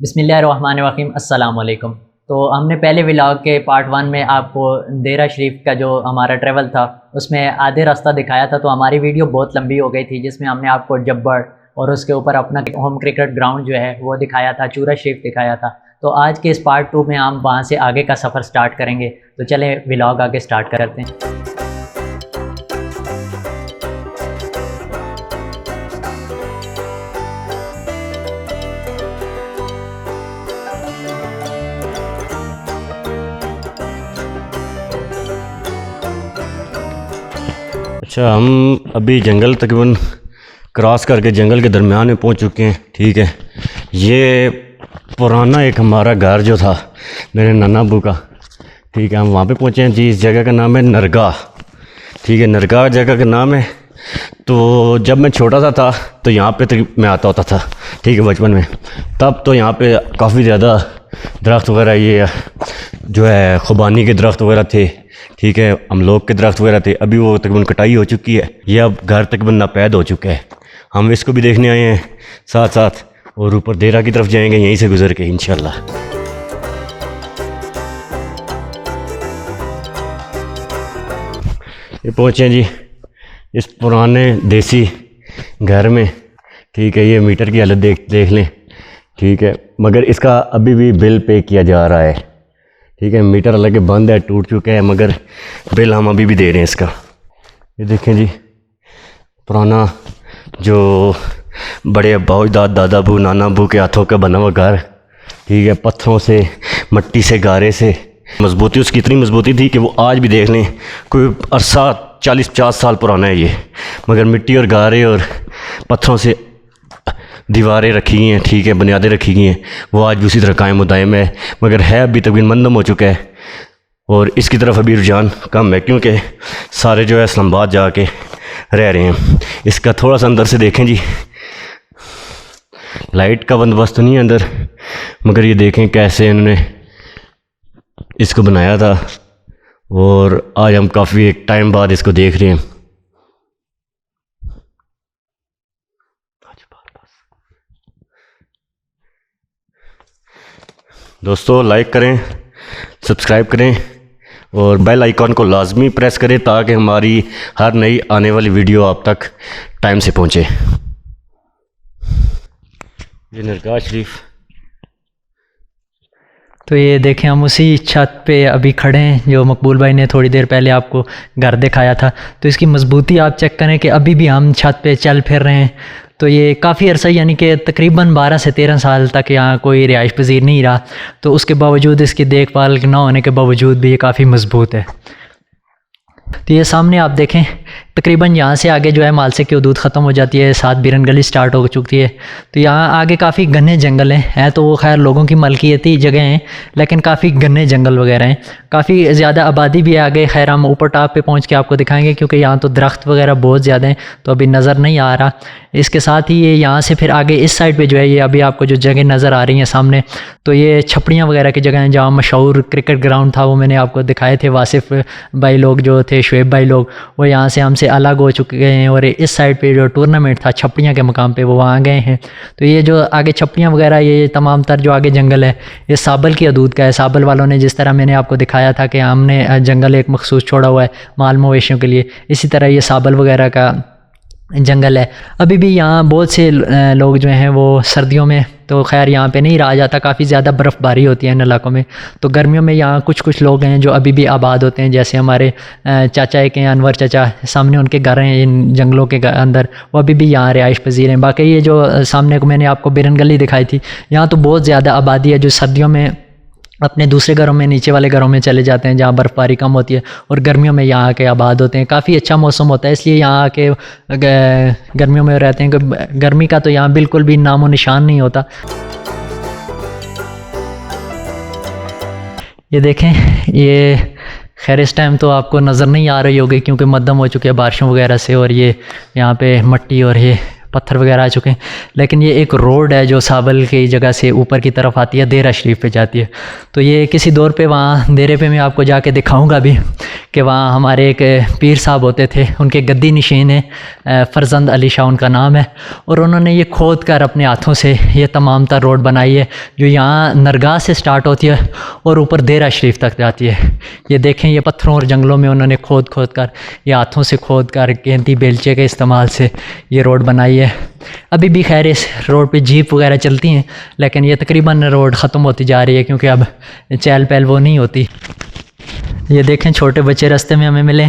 बिस्मिल्लाहिर्रहमानिर्रहीम अस्सलाम वालेकुम। तो हमने पहले व्लॉग के पार्ट 1 में आपको देरा शरीफ का जो हमारा ट्रैवल था उसमें आधे रास्ता दिखाया था। तो हमारी वीडियो बहुत लंबी हो गई थी जिसमें हमने आपको जब्बर और उसके ऊपर अपना होम क्रिकेट ग्राउंड जो है वो दिखाया था, चूरा शरीफ दिखाया था। तो आज के इस पार्ट 2 में हम वहाँ से आगे का सफ़र स्टार्ट करेंगे। तो चले व्लॉग आगे स्टार्ट करते हैं। अच्छा, हम अभी जंगल तकरीबन क्रॉस करके जंगल के दरमियान में पहुंच चुके हैं। ठीक है, ये पुराना एक हमारा घर जो था मेरे नाना अबू का। ठीक है, हम वहाँ पे पहुँचे हैं जी। इस जगह का नाम है नरगाह। ठीक है, नरगाह जगह का नाम है। तो जब मैं छोटा सा था तो यहाँ पे मैं आता होता था। ठीक है, बचपन में तब तो यहाँ पे काफ़ी ज़्यादा दरख्त वगैरह, ये जो है खुबानी के दरख्त वगैरह थे। ठीक है, अमलोक के दरख्त वगैरह थे। अभी वो तकरीबन कटाई हो चुकी है, ये अब घर तकरीबन नापैद हो चुका है। हम इसको भी देखने आए हैं साथ साथ, और ऊपर देरा की तरफ जाएंगे यहीं से गुजर के इंशाल्लाह। ये पहुँचे जी इस पुराने देसी घर में। ठीक है, ये मीटर की हालत देख लें। ठीक है, मगर इसका अभी भी बिल पे किया जा रहा है। ठीक है, मीटर हालांकि बंद है, टूट चुका है, मगर बिल हम अभी भी दे रहे हैं इसका। ये देखें जी, पुराना जो बड़े अब्बा दादा अबू नाना अबू के हाथों का बना हुआ घर। ठीक है, पत्थरों से, मट्टी से, गारे से। मजबूती उसकी इतनी मजबूती थी कि वो आज भी देख लें कोई अरसा 40-50 साल पुराना है ये, मगर मिट्टी और गारे और पत्थरों से दीवारें रखी गई हैं। ठीक है, बुनियादें रखी गई हैं, वो आज भी उसी तरह कायम मुदायम है, मगर है अभी तक मंदम हो चुका है। और इसकी तरफ अभी रुझान कम है क्योंकि सारे जो है इस्लामाबाद जाके रह रहे हैं। इसका थोड़ा सा अंदर से देखें जी, लाइट का बंदोबस्त तो नहीं है अंदर, मगर ये देखें कैसे इन्होंने इसको बनाया था। और आज हम काफ़ी एक टाइम बाद इसको देख रहे हैं। दोस्तों, लाइक करें, सब्सक्राइब करें और बेल आइकॉन को लाजमी प्रेस करें ताकि हमारी हर नई आने वाली वीडियो आप तक टाइम से पहुंचे। ये नरगाह शरीफ। तो ये देखें, हम उसी छत पे अभी खड़े हैं जो मकबूल भाई ने थोड़ी देर पहले आपको घर दिखाया था। तो इसकी मजबूती आप चेक करें कि अभी भी हम छत पे चल फिर रहे हैं। तो ये काफ़ी अरसा, यानी कि तकरीबन 12 से 13 साल तक यहाँ कोई रिहाइश पजीर नहीं रहा। तो उसके बावजूद, इसकी देखभाल ना होने के बावजूद भी ये काफ़ी मजबूत है। तो ये सामने आप देखें, तकरीबन यहाँ से आगे जो है मालसे की हदूद ख़त्म हो जाती है, साथ बिरन गली स्टार्ट हो चुकी है। तो यहाँ आगे काफ़ी घने जंगल हैं। तो वो खैर लोगों की मलकियती जगह हैं, लेकिन काफ़ी घने जंगल वगैरह हैं, काफ़ी ज़्यादा आबादी भी है आगे। खैर हम ऊपर टॉप पे पहुँच के आपको दिखाएंगे क्योंकि यहाँ तो दरख्त वगैरह बहुत ज़्यादा हैं, तो अभी नज़र नहीं आ रहा। इसके साथ ही ये यहाँ से फिर आगे इस साइड पे जो है, ये अभी आपको जो जगह नज़र आ रही हैं सामने, तो ये छपड़ियाँ वगैरह की जगह हैं जहाँ मशहूर क्रिकेट ग्राउंड था, वो मैंने आपको दिखाए थे। वासिफ़ भाई लोग जो थे, शुएब भाई लोग, वो यहाँ से हमसे अलग हो चुके हैं। और इस साइड पे जो टूर्नामेंट था छपड़ियाँ के मकाम पे, वो वहाँ गए हैं। तो ये जो आगे छपड़ियाँ वगैरह, ये तमाम तर जो आगे जंगल है, ये साबल की हदूद का है। साबल वालों ने, जिस तरह मैंने आपको दिखाया था कि हमने जंगल एक मखसूस छोड़ा हुआ है माल मवेशियों के लिए, इसी तरह ये साबल वगैरह का जंगल है। अभी भी यहाँ बहुत से लोग जो हैं वो सर्दियों में तो खैर यहाँ पे नहीं रहा जाता, काफ़ी ज़्यादा बर्फ़बारी होती है इन इलाकों में। तो गर्मियों में यहाँ कुछ लोग हैं जो अभी भी आबाद होते हैं, जैसे हमारे चाचा एक हैं, अनवर चाचा, सामने उनके घर हैं इन जंगलों के अंदर, वो अभी भी यहाँ रिहाइश पजीर हैं। बाकी ये जो सामने को मैंने आपको बिरन गली दिखाई थी, यहाँ तो बहुत ज़्यादा आबादी है जो सर्दियों में अपने दूसरे घरों में, नीचे वाले घरों में चले जाते हैं जहाँ बर्फ़बारी कम होती है, और गर्मियों में यहाँ आके आबाद होते हैं। काफ़ी अच्छा मौसम होता है, इसलिए यहाँ आके गर्मियों में रहते हैं। गर्मी का तो यहाँ बिल्कुल भी नामो निशान नहीं होता। ये देखें, ये खैर इस टाइम तो आपको नज़र नहीं आ रही होगी क्योंकि मध्यम हो चुके हैं बारिशों वगैरह से, और ये यहाँ पे मट्टी और ये पत्थर वगैरह आ चुके हैं। लेकिन ये एक रोड है जो साबल की जगह से ऊपर की तरफ आती है, देरा शरीफ पे जाती है। तो ये किसी दौर पे वहाँ देरे पे मैं आपको जाके दिखाऊंगा भी कि वहाँ हमारे एक पीर साहब होते थे, उनके गद्दी नशीन है, फरजंद अली शाह उनका नाम है, और उन्होंने ये खोद कर अपने हाथों से ये तमाम तर रोड बनाई है जो यहाँ नरगाह से स्टार्ट होती है और ऊपर देरा शरीफ तक जाती है। ये देखें, ये पत्थरों और जंगलों में उन्होंने खोद कर, ये हाथों से खोद कर गेंदी बेलचे के इस्तेमाल से ये रोड बनाई है। अभी भी खैर इस रोड पे जीप वगैरह चलती हैं, लेकिन ये तकरीबन रोड ख़त्म होती जा रही है क्योंकि अब चहल पहल वो नहीं होती। ये देखें, छोटे बच्चे रास्ते में हमें मिले,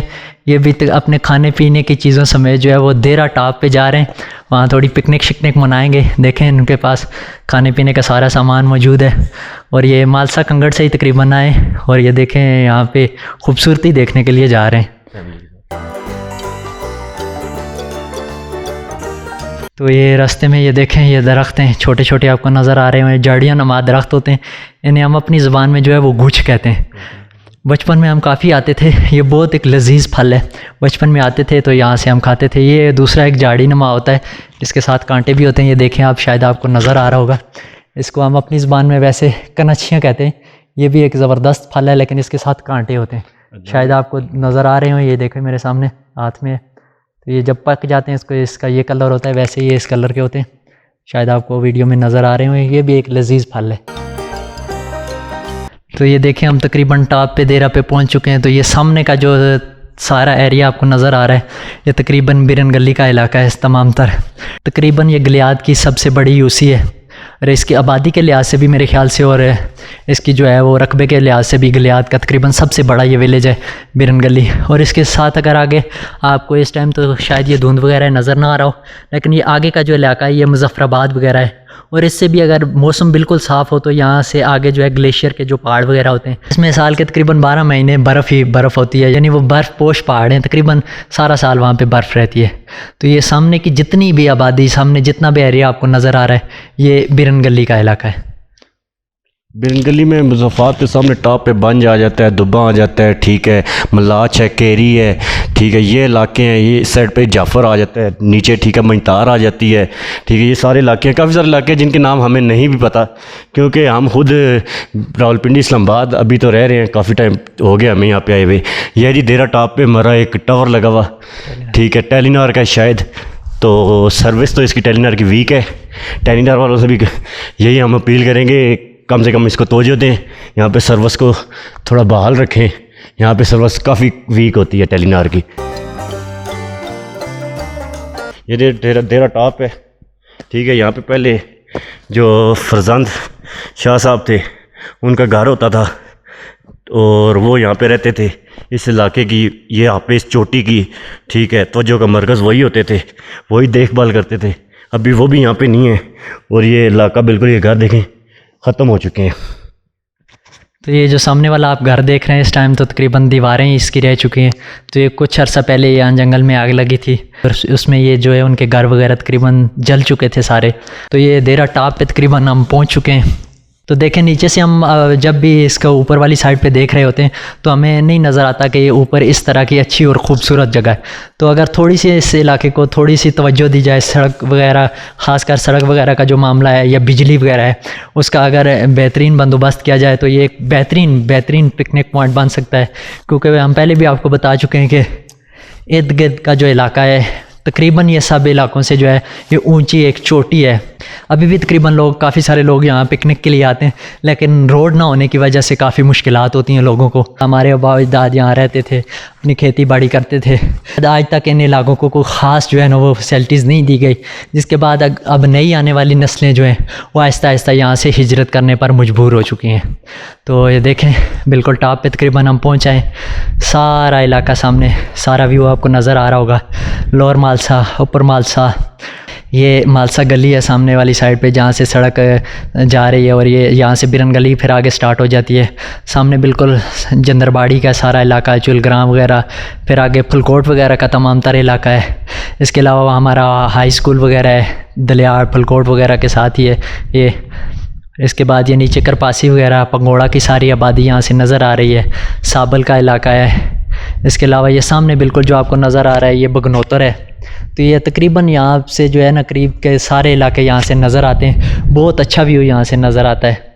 ये भी अपने खाने पीने की चीज़ों समेत जो है वो देरा टॉप पे जा रहे हैं, वहाँ थोड़ी पिकनिक शिकनिक मनाएंगे। देखें, इनके पास खाने पीने का सारा सामान मौजूद है, और ये मालसा कंगड़ से ही तकरीबन आए, और ये देखें यहाँ पे खूबसूरती देखने के लिए जा रहे हैं। तो ये रास्ते में ये देखें, ये दरख्त हैं छोटे छोटे आपको नज़र आ रहे हैं, झाड़ियाँ नुमा दरख्त होते हैं, इन्हें हम अपनी ज़ुबान में जो है वो गुछ कहते हैं। बचपन में हम काफ़ी आते थे, ये बहुत एक लजीज फल है, बचपन में आते थे तो यहाँ से हम खाते थे। ये दूसरा एक झाड़ी नुमा होता है, इसके साथ कांटे भी होते हैं, ये देखें आप, शायद आपको नज़र आ रहा होगा। इसको हम अपनी ज़ुबान में वैसे कनछियाँ कहते हैं। ये भी एक ज़बरदस्त फल है, लेकिन इसके साथ कांटे होते हैं, शायद आपको नज़र आ रहे हो। ये देखें मेरे सामने हाथ में, तो ये जब पक जाते हैं इसको, इसका ये कलर होता है, वैसे ये इस कलर के होते हैं, शायद आपको वीडियो में नज़र आ रहे हो। ये भी एक लजीज फल है। तो ये देखें, हम तकरीबन टॉप पे देरा पे पहुंच चुके हैं। तो ये सामने का जो सारा एरिया आपको नज़र आ रहा है, ये तकरीबन बिरन गली का इलाका है। इस तमाम तर तकरीबन ये गिलियाद की सबसे बड़ी यूसी है, और इसकी आबादी के लिहाज से भी मेरे ख्याल से, और इसकी जो है वो रकबे के लिहाज से भी गिलियाद का तकरीबन सबसे बड़ा ये विलेज है बिरन गली। और इसके साथ अगर आगे आपको इस टाइम तो शायद ये धुंध वगैरह नज़र ना आ रहा हो, लेकिन ये आगे का जो इलाका है ये मुजफ्फराबाद वगैरह है, और इससे भी अगर मौसम बिल्कुल साफ़ हो तो यहाँ से आगे जो है ग्लेशियर के जो पहाड़ वगैरह होते हैं, इसमें साल के तकरीबन 12 महीने बर्फ़ ही बर्फ़ होती है, यानी वो बर्फ़ पोश पहाड़ हैं, तकरीबन सारा साल वहाँ पे बर्फ़ रहती है। तो ये सामने की जितनी भी आबादी, सामने जितना भी एरिया आपको नज़र आ रहा है, ये बिरन गली का इलाका है। बिरन गली में मुज़फ़्फ़राबाद के सामने टॉप पे बंज आ जाता है, दुब्बा आ जाता है, ठीक है, मलाच है, केरी है, ठीक है, ये इलाके हैं। ये इस साइड पे जाफ़र आ जाता है, नीचे ठीक है मंतार आ जाती है, ठीक है। ये सारे इलाके हैं, काफ़ी सारे इलाके हैं जिनके नाम हमें नहीं भी पता, क्योंकि हम खुद रावलपिंडी इस्लामाबाद अभी तो रह रहे हैं, काफ़ी टाइम हो गया हमें यहाँ पे आए हुए। यह जी देरा टॉप पे हमारा एक टावर लगा हुआ, ठीक है, टेलीनॉर का शायद, तो सर्विस तो इसकी टेलीनॉर की वीक है। टेलीनॉर वालों से भी यही हम अपील करेंगे, कम से कम इसको तवज्जो दें, यहाँ पे सर्विस को थोड़ा बहाल रखें। यहाँ पे सर्विस काफ़ी वीक होती है टेलीनॉर की। ये देरा टॉप है, ठीक है। यहाँ पे पहले जो फरजंद शाह साहब थे उनका घर होता था, और वो यहाँ पे रहते थे। इस इलाके की, ये यहाँ पे इस चोटी की, ठीक है, तवज्जो का मरकज़ वही होते थे, वही देखभाल करते थे। अभी वो भी यहाँ पे नहीं है, और ये इलाका बिल्कुल, ये घर देखें ख़त्म हो चुके हैं। तो ये जो सामने वाला आप घर देख रहे हैं, इस टाइम तो तकरीबन दीवारें ही इसकी रह चुकी हैं। तो ये कुछ अर्सा पहले यहाँ जंगल में आग लगी थी, और उसमें ये जो है उनके घर वगैरह तकरीबन जल चुके थे सारे। तो ये देरा टॉप पे तकरीबन हम पहुँच चुके हैं। तो देखें, नीचे से हम जब भी इसका ऊपर वाली साइड पे देख रहे होते हैं तो हमें नहीं नज़र आता कि ये ऊपर इस तरह की अच्छी और ख़ूबसूरत जगह है। तो अगर थोड़ी सी इस इलाके को थोड़ी सी तवज्जो दी जाए, सड़क वगैरह, ख़ासकर सड़क वगैरह का जो मामला है या बिजली वगैरह है, उसका अगर बेहतरीन बंदोबस्त किया जाए तो ये एक बेहतरीन पिकनिक पॉइंट बन सकता है। क्योंकि हम पहले भी आपको बता चुके हैं कि इर्द गिर्द का जो इलाका है, तकरीबन ये सब इलाकों से जो है ये ऊंची एक चोटी है। अभी भी तकरीबन लोग, काफ़ी सारे लोग यहाँ पिकनिक के लिए आते हैं, लेकिन रोड ना होने की वजह से काफ़ी मुश्किलात होती हैं लोगों को। हमारे अबाव अजदाद यहाँ रहते थे, अपनी खेती बाड़ी करते थे, आज तक इन इलाकों को कोई ख़ास जो है ना वो फैसिलिटीज़ नहीं दी गई, जिसके बाद अब नई आने वाली नस्लें जो हैं वो आहिस्ता आहिस्ता यहाँ से हिजरत करने पर मजबूर हो चुकी हैं। तो ये देखें, बिल्कुल टॉप पे तकरीबन हम पहुँच आए, सारा इलाका सामने, सारा व्यू आपको नज़र आ रहा होगा। लोअर मालसा, अपर मालसा, ये मालसा गली है सामने वाली साइड पे जहाँ से सड़क जा रही है, और ये यहाँ से बिरन गली फिर आगे स्टार्ट हो जाती है। सामने बिल्कुल जंदरबाड़ी का सारा इलाका है, चुलग्राम वगैरह, फिर आगे फुलकोट वगैरह का तमाम तर इलाका है। इसके अलावा हमारा हाई स्कूल वगैरह है, दलियार फुलकोट वगैरह के साथ ही है ये। इसके बाद ये नीचे करपासी वगैरह, पंगोड़ा की सारी आबादी यहाँ से नज़र आ रही है, साबल का इलाका है। इसके अलावा ये सामने बिल्कुल जो आपको नज़र आ रहा है ये बगनोतर है, तो ये तकरीबन यहाँ से जो है ना करीब के सारे इलाके यहाँ से नज़र आते हैं। बहुत अच्छा व्यू यहाँ से नज़र आता है।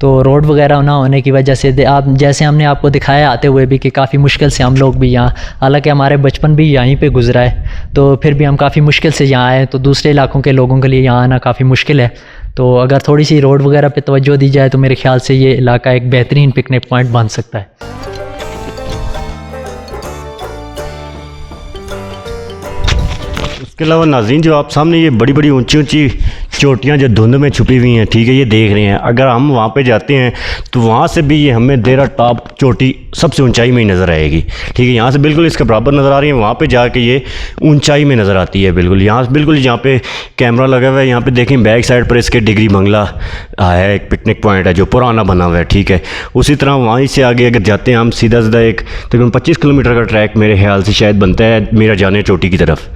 तो रोड वगैरह ना होने की वजह से आप जैसे हमने आपको दिखाया आते हुए भी कि काफ़ी मुश्किल से हम लोग भी यहाँ, हालांकि हमारे बचपन भी यहीं पे गुजरा है, तो फिर भी हम काफ़ी मुश्किल से यहाँ आए। तो दूसरे इलाकों के लोगों के लिए यहाँ आना काफ़ी मुश्किल है। तो अगर थोड़ी सी रोड वगैरह पे तवज्जो दी जाए तो मेरे ख्याल से ये इलाका एक बेहतरीन पिकनिक पॉइंट बन सकता है। इसके अलावा नाज़रीन, जो आप सामने ये बड़ी बड़ी ऊंची ऊंची चोटियाँ जो धुंध में छुपी हुई हैं, ठीक है, ये देख रहे हैं। अगर हम वहाँ पे जाते हैं तो वहाँ से भी ये हमें देरा टॉप चोटी सबसे ऊंचाई में ही नज़र आएगी, ठीक है। यहाँ से बिल्कुल इसके बराबर नज़र आ रही है, वहाँ पे जाके ये ऊंचाई में नज़र आती है बिल्कुल। यहाँ बिल्कुल यहाँ पे कैमरा लगा हुआ है, यहाँ पे देखें बैक साइड पर इसके डिग्री बंगला है, एक पिकनिक पॉइंट है जो पुराना बना हुआ है, ठीक है। उसी तरह वहीं से आगे अगर जाते हैं हम सीधा सीधा एक तकरीबन 25 किलोमीटर का ट्रैक मेरे ख्याल से शायद बनता है मेरा जाने चोटी की तरफ।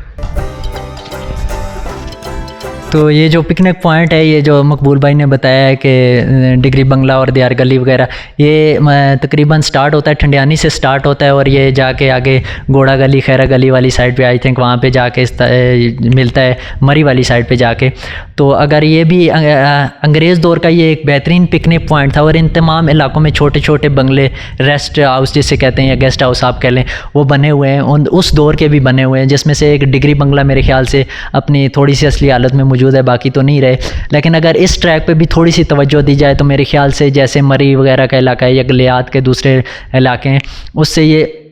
तो ये जो पिकनिक पॉइंट है, ये जो मकबूल भाई ने बताया है कि डिग्री बंगला और दियार गली वगैरह, ये तकरीबन स्टार्ट होता है ठंडियानी से स्टार्ट होता है और ये जाके आगे घोड़ा गली खैरा गली वाली साइड पे आई थिंक वहाँ पे जाके मिलता है मरी वाली साइड पे जाके। तो अगर ये भी अंग्रेज़ दौर का ये एक बेहतरीन पिकनिक पॉइंट था और इन तमाम इलाकों में छोटे छोटे बंगले, रेस्ट हाउस जिसे कहते हैं या गेस्ट हाउस आप कह लें, वो बने हुए हैं, उस दौर के भी बने हुए हैं, जिसमें से एक डिग्री बंगला मेरे ख्याल से अपनी थोड़ी सी असली हालत में मौजूद है, बाकी तो नहीं रहे। लेकिन अगर इस ट्रैक पे भी थोड़ी सी तवज्जो दी जाए तो मेरे ख्याल से जैसे मरी वगैरह का इलाका है या गलियात के दूसरे इलाके हैं, उससे ये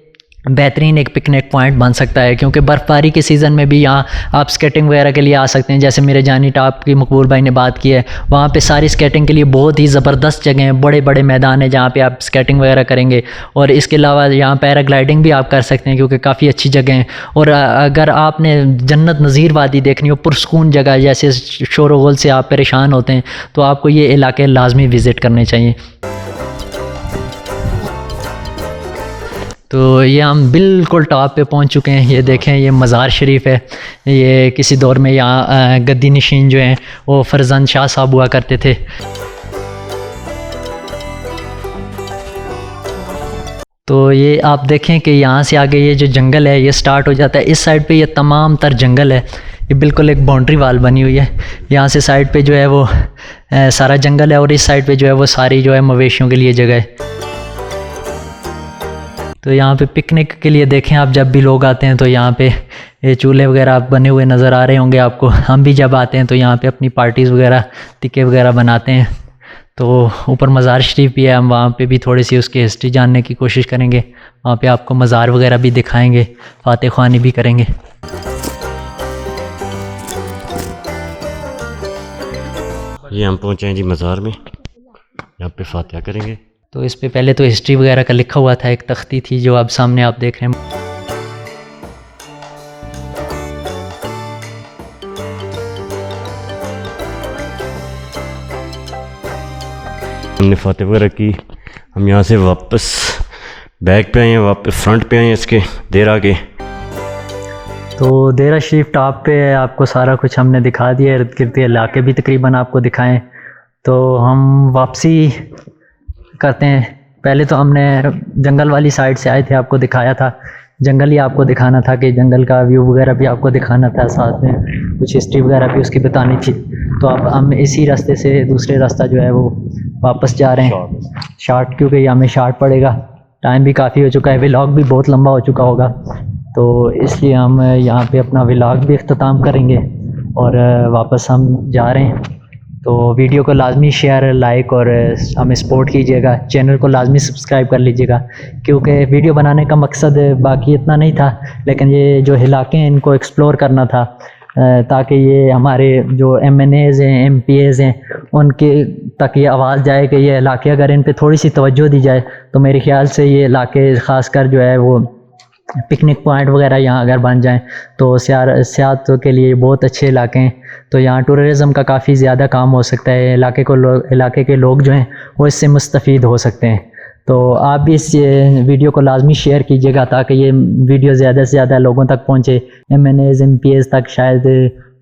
बेहतरीन एक पिकनिक पॉइंट बन सकता है। क्योंकि बर्फ़बारी के सीज़न में भी यहाँ आप स्केटिंग वगैरह के लिए आ सकते हैं। जैसे मेरे जानी टॉप की मकबूल भाई ने बात की है, वहाँ पे सारी स्केटिंग के लिए बहुत ही ज़बरदस्त जगह हैं, बड़े बड़े मैदान हैं जहाँ पे आप स्केटिंग वगैरह करेंगे। और इसके अलावा यहाँ पैराग्लाइडिंग भी आप कर सकते हैं क्योंकि काफ़ी अच्छी जगह हैं। और अगर आपने जन्नत नज़ीर वादी देखनी हो, पुरसकून जगह, जैसे शोर व गुल से आप परेशान होते हैं, तो आपको ये इलाके लाजमी विज़िट करने चाहिए। तो ये हम बिल्कुल टॉप पे पहुंच चुके हैं। ये देखें, ये मज़ार शरीफ है। ये किसी दौर में यहाँ गद्दी नशीन जो हैं वो फरजंद शाह साहब हुआ करते थे। तो ये आप देखें कि यहाँ से आगे ये जो जंगल है ये स्टार्ट हो जाता है। इस साइड पे ये तमाम तर जंगल है, ये बिल्कुल एक बाउंड्री वाल बनी हुई है। यहाँ से साइड पे जो है वो सारा जंगल है और इस साइड पे जो है वो सारी जो है मवेशियों के लिए जगह है। तो यहाँ पे पिकनिक के लिए देखें आप, जब भी लोग आते हैं तो यहाँ पे ये चूल्हे वगैरह बने हुए नज़र आ रहे होंगे आपको। हम भी जब आते हैं तो यहाँ पे अपनी पार्टीज़ वगैरह, टिक्के वगैरह बनाते हैं। तो ऊपर मज़ार शरीफ भी है, हम वहाँ पे भी थोड़ी सी उसकी हिस्ट्री जानने की कोशिश करेंगे। वहाँ पे आपको मज़ार वगैरह भी दिखाएंगे, फातह ख्वानी भी करेंगे। ये हम पहुँचे हैं जी मज़ार में, यहाँ पे फातिहा करेंगे। तो इस पे पहले तो हिस्ट्री वगैरह का लिखा हुआ था, एक तख्ती थी जो अब सामने आप देख रहे हैं। हमने फातिहा वगैरह की, हम यहाँ से वापस बैक पे आए हैं, वापस फ्रंट पे आए हैं इसके देरा के। तो देरा शरीफ टॉप पे आपको सारा कुछ हमने दिखा दिया, इर्द गिर्द इलाके भी तकरीबन आपको दिखाएं। तो हम वापसी करते हैं। पहले तो हमने जंगल वाली साइड से आए थे, आपको दिखाया था, जंगल ही आपको दिखाना था कि जंगल का व्यू वगैरह भी आपको दिखाना था, साथ में कुछ हिस्ट्री वगैरह भी उसकी बतानी थी। तो अब हम इसी रास्ते से दूसरे रास्ता जो है वो वापस जा रहे हैं शार्ट, क्योंकि हमें शार्ट पड़ेगा, टाइम भी काफ़ी हो चुका है, व्लॉग भी बहुत लंबा हो चुका होगा। तो इसलिए हम यहाँ पे अपना व्लॉग भी इख्तिताम करेंगे और वापस हम जा रहे हैं। तो वीडियो को लाजमी शेयर, लाइक और हमें सपोर्ट कीजिएगा। चैनल को लाजमी सब्सक्राइब कर लीजिएगा, क्योंकि वीडियो बनाने का मकसद बाकी इतना नहीं था, लेकिन ये जो इलाके हैं इनको एक्सप्लोर करना था, ताकि ये हमारे जो MNAs हैं, MPAs हैं, उनके तक ये आवाज़ जाए कि ये इलाके अगर इन पे थोड़ी सी तवज्जो दी जाए तो मेरे ख़्याल से ये इलाके ख़ासकर जो है वो पिकनिक पॉइंट वगैरह यहाँ अगर बन जाएं तो सियाहत के लिए बहुत अच्छे इलाके हैं। तो यहाँ टूरिज़म का काफ़ी ज़्यादा काम हो सकता है, इलाके के लोग जो हैं वो इससे मुस्तफ़ीद हो सकते हैं। तो आप भी इस वीडियो को लाजमी शेयर कीजिएगा ताकि ये वीडियो ज़्यादा से ज़्यादा लोगों तक पहुँचे, MNAs MPAs तक शायद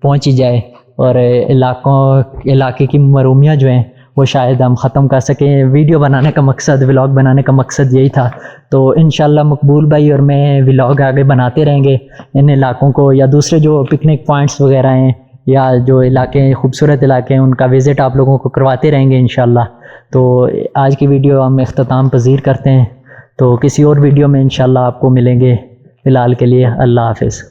पहुँच ही जाए और इलाके की मरूमियाँ जो हैं वो शायद हम ख़त्म कर सकें। वीडियो बनाने का मकसद, व्लॉग बनाने का मकसद यही था। तो इंशाल्लाह मकबूल भाई और मैं व्लॉग आगे बनाते रहेंगे इन इलाकों को, या दूसरे जो पिकनिक पॉइंट्स वगैरह हैं या जो इलाके खूबसूरत इलाके हैं उनका विज़िट आप लोगों को करवाते रहेंगे इंशाल्लाह। तो आज की वीडियो हम इख्तिताम पज़ीर करते हैं, तो किसी और वीडियो में इंशाल्लाह आपको मिलेंगे। फ़िलहाल के लिए अल्लाह हाफ़िज़।